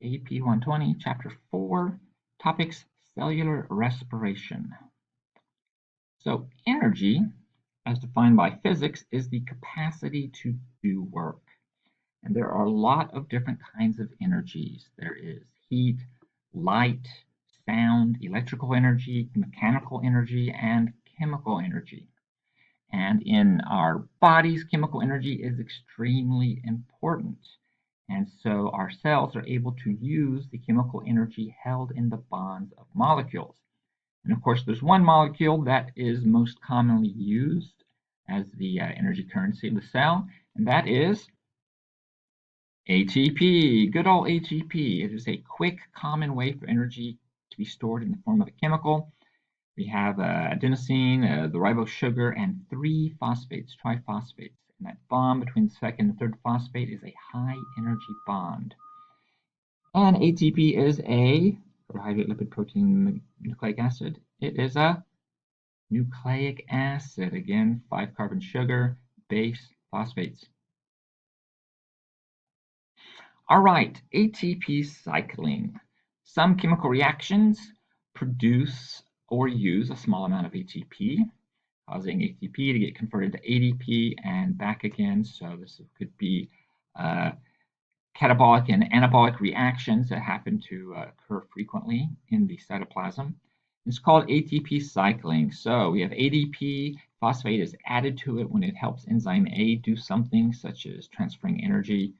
AP 120, Chapter 4, Topics Cellular Respiration. So, energy, as defined by physics, is the capacity to do work. And there are a lot of different kinds of energies. There is heat, light, sound, electrical energy, mechanical energy, and chemical energy. And in our bodies, chemical energy is extremely important. And so our cells are able to use the chemical energy held in the bonds of molecules. And of course, there's one molecule that is most commonly used as the energy currency of the cell, and that is ATP. Good old ATP. It is a quick, common way for energy to be stored in the form of a chemical. We have adenosine, the ribose sugar, and 3 phosphates, triphosphates. And that bond between the second and third phosphate is a high energy bond. And ATP is a carbohydrate, lipid, protein, nucleic acid. It is a nucleic acid. Again, 5-carbon sugar, base, phosphates. All right, ATP cycling. Some chemical reactions produce or use a small amount of ATP, causing ATP to get converted to ADP and back again. So this could be catabolic and anabolic reactions that happen to occur frequently in the cytoplasm. It's called ATP cycling. So we have ADP, phosphate is added to it when it helps enzyme A do something such as transferring energy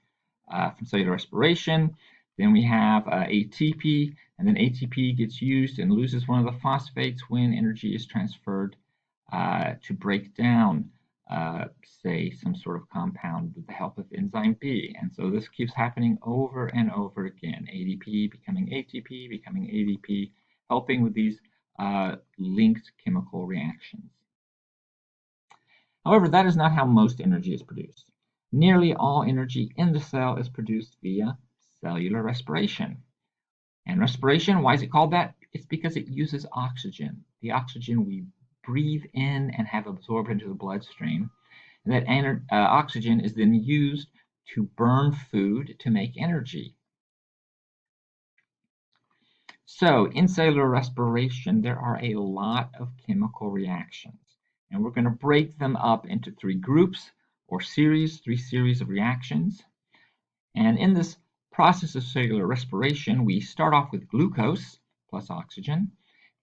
from cellular respiration. Then we have ATP, and then ATP gets used and loses one of the phosphates when energy is transferred to break down, say, some sort of compound with the help of enzyme B. And so this keeps happening over and over again. ADP becoming ATP, becoming ADP, helping with these linked chemical reactions. However, that is not how most energy is produced. Nearly all energy in the cell is produced via cellular respiration. And respiration, why is it called that? It's because it uses oxygen. The oxygen we breathe in and have absorbed into the bloodstream. And that oxygen is then used to burn food to make energy. So in cellular respiration, there are a lot of chemical reactions. And we're going to break them up into 3 groups or series, 3 series of reactions. And in this process of cellular respiration, we start off with glucose plus oxygen,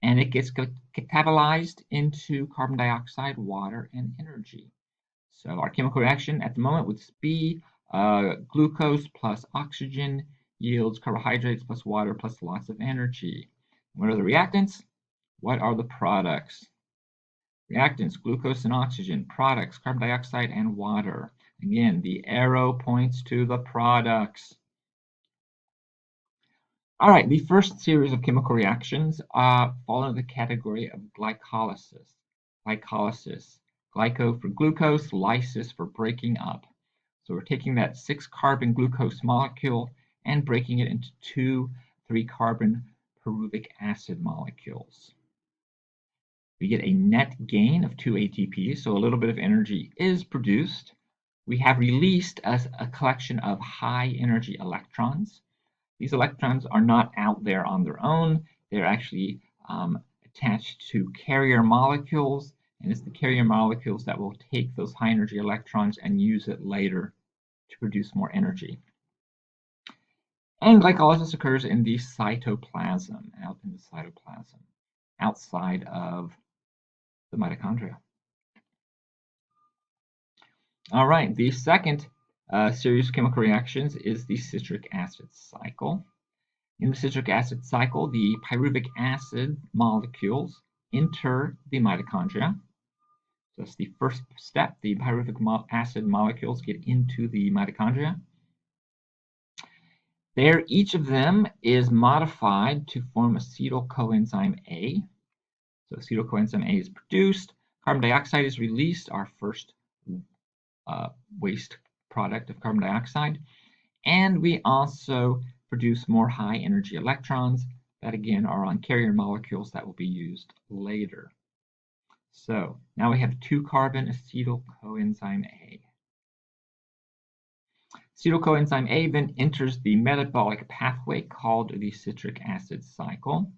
and it gets catabolized into carbon dioxide, water, and energy. So our chemical reaction at the moment would be glucose plus oxygen yields carbohydrates plus water plus lots of energy. What are the reactants? What are the products? Reactants, glucose and oxygen. Products, carbon dioxide and water. Again, the arrow points to the products. All right, the first series of chemical reactions fall into the category of glycolysis. Glycolysis, glyco for glucose, lysis for breaking up. So we're taking that 6-carbon glucose molecule and breaking it into 2 3-carbon pyruvic acid molecules. We get a net gain of 2 ATP, so a little bit of energy is produced. We have released a collection of high energy electrons. These electrons are not out there on their own. They're actually attached to carrier molecules, and it's the carrier molecules that will take those high energy electrons and use it later to produce more energy. And glycolysis occurs in the cytoplasm, outside of the mitochondria. All right, the second series of chemical reactions is the citric acid cycle. In the citric acid cycle, the pyruvic acid molecules enter the mitochondria. So that's the first step. The pyruvic acid molecules get into the mitochondria. There, each of them is modified to form acetyl coenzyme A. So acetyl coenzyme A is produced. Carbon dioxide is released, our first waste product of carbon dioxide. And we also produce more high energy electrons that again are on carrier molecules that will be used later. So now we have 2-carbon acetyl coenzyme A. Acetyl coenzyme A then enters the metabolic pathway called the citric acid cycle.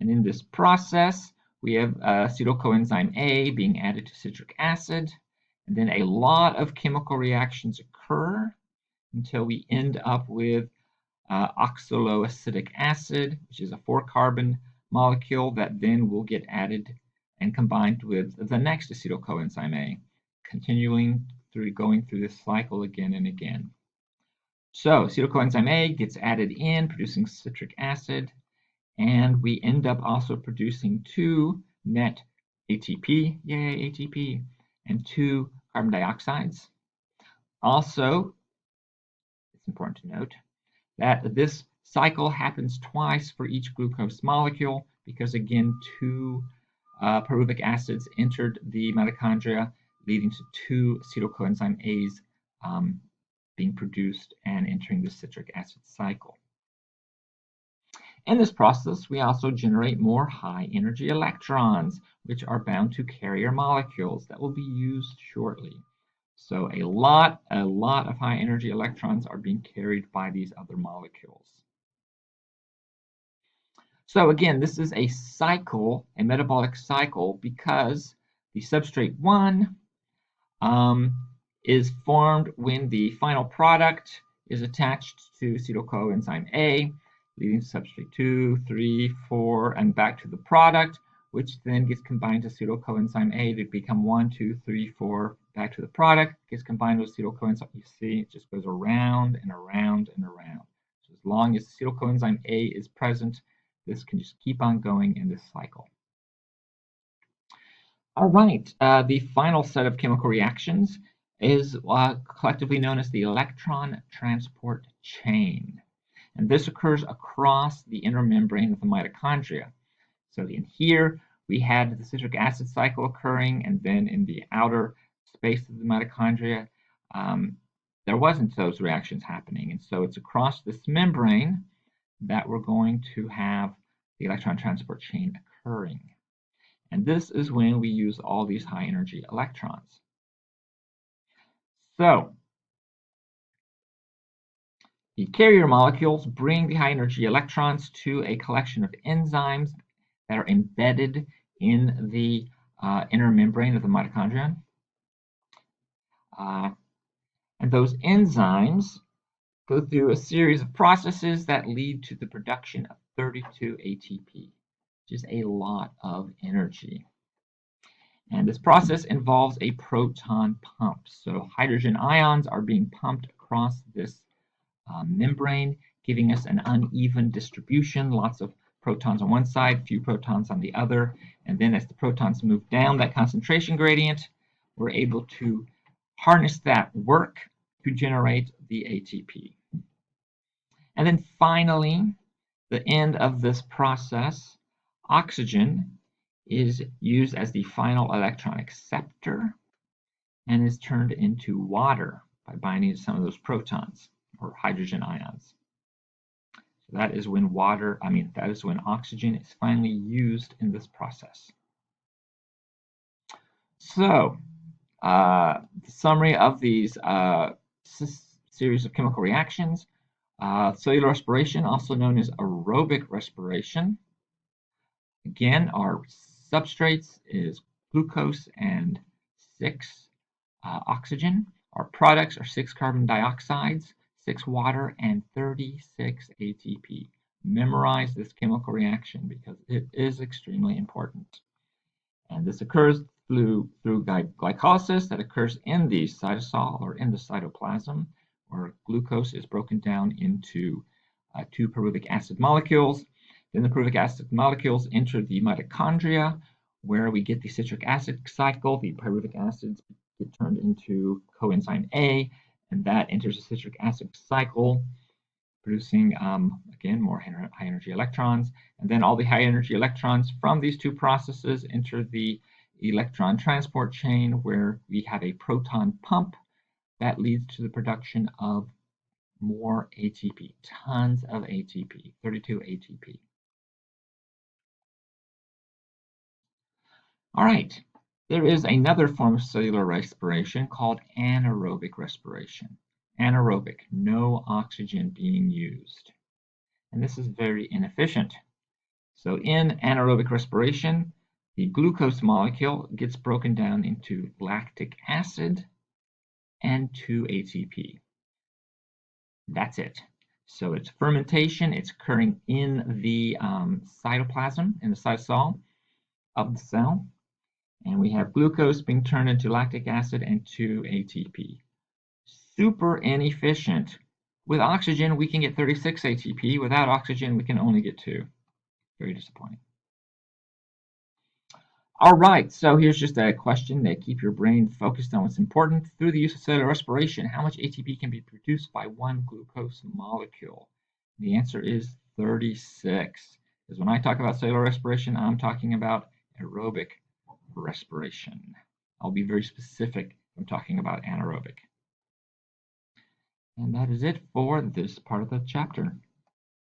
And in this process, we have acetyl coenzyme A being added to citric acid, and then a lot of chemical reactions occur until we end up with oxaloacetic acid, which is a 4-carbon molecule that then will get added and combined with the next acetyl coenzyme A, going through this cycle again and again. So acetyl coenzyme A gets added in, producing citric acid, and we end up also producing 2 net ATP, yay ATP, and 2 carbon dioxides. Also, it's important to note that this cycle happens twice for each glucose molecule because, again, 2 pyruvic acids entered the mitochondria, leading to 2 acetyl coenzyme A's being produced and entering the citric acid cycle. In this process, we also generate more high-energy electrons, which are bound to carrier molecules that will be used shortly. So a lot of high-energy electrons are being carried by these other molecules. So again, this is a cycle, a metabolic cycle, because the substrate 1 is formed when the final product is attached to acetyl coenzyme A, leading to substrate 2, 3, 4, and back to the product, which then gets combined to acetyl coenzyme A to become 1, 2, 3, 4, back to the product, gets combined with acetyl coenzyme. You see, it just goes around and around and around. So as long as acetyl coenzyme A is present, this can just keep on going in this cycle. All right, the final set of chemical reactions is collectively known as the electron transport chain. And this occurs across the inner membrane of the mitochondria. So in here, we had the citric acid cycle occurring, and then in the outer space of the mitochondria, there wasn't those reactions happening. And so it's across this membrane that we're going to have the electron transport chain occurring. And this is when we use all these high energy electrons. So the carrier molecules bring the high energy electrons to a collection of enzymes that are embedded in the inner membrane of the mitochondria. And those enzymes go through a series of processes that lead to the production of 32 ATP, which is a lot of energy. And this process involves a proton pump. So hydrogen ions are being pumped across this membrane, giving us an uneven distribution, lots of protons on one side, few protons on the other. And then as the protons move down that concentration gradient, we're able to harness that work to generate the ATP. And then finally, the end of this process, oxygen is used as the final electron acceptor and is turned into water by binding to some of those protons or hydrogen ions. So that is when oxygen is finally used in this process. So the summary of these series of chemical reactions: cellular respiration, also known as aerobic respiration. Again, our substrates is glucose and 6 oxygen. Our products are 6 carbon dioxides, 6 water, and 36 ATP. Memorize this chemical reaction because it is extremely important. And this occurs through glycolysis that occurs in the cytosol or in the cytoplasm, where glucose is broken down into 2 pyruvic acid molecules. Then the pyruvic acid molecules enter the mitochondria, where we get the citric acid cycle. The pyruvic acids get turned into coenzyme A, and that enters the citric acid cycle, producing, again, more high energy electrons. And then all the high energy electrons from these 2 processes enter the electron transport chain, where we have a proton pump that leads to the production of more ATP, tons of ATP, 32 ATP. All right, there is another form of cellular respiration called anaerobic respiration. anaerobic, no oxygen being used. And this is very inefficient. So in anaerobic respiration, the glucose molecule gets broken down into lactic acid and 2-ATP. That's it. So it's fermentation. It's occurring in the cytoplasm, in the cytosol of the cell. And we have glucose being turned into lactic acid and 2-ATP. Super inefficient. With oxygen, we can get 36 ATP. Without oxygen, we can only get 2. Very disappointing. All right, so here's just a question to keep your brain focused on what's important. Through the use of cellular respiration, how much ATP can be produced by one glucose molecule? The answer is 36. Because when I talk about cellular respiration, I'm talking about aerobic respiration. I'll be very specific when talking about anaerobic. And that is it for this part of the chapter.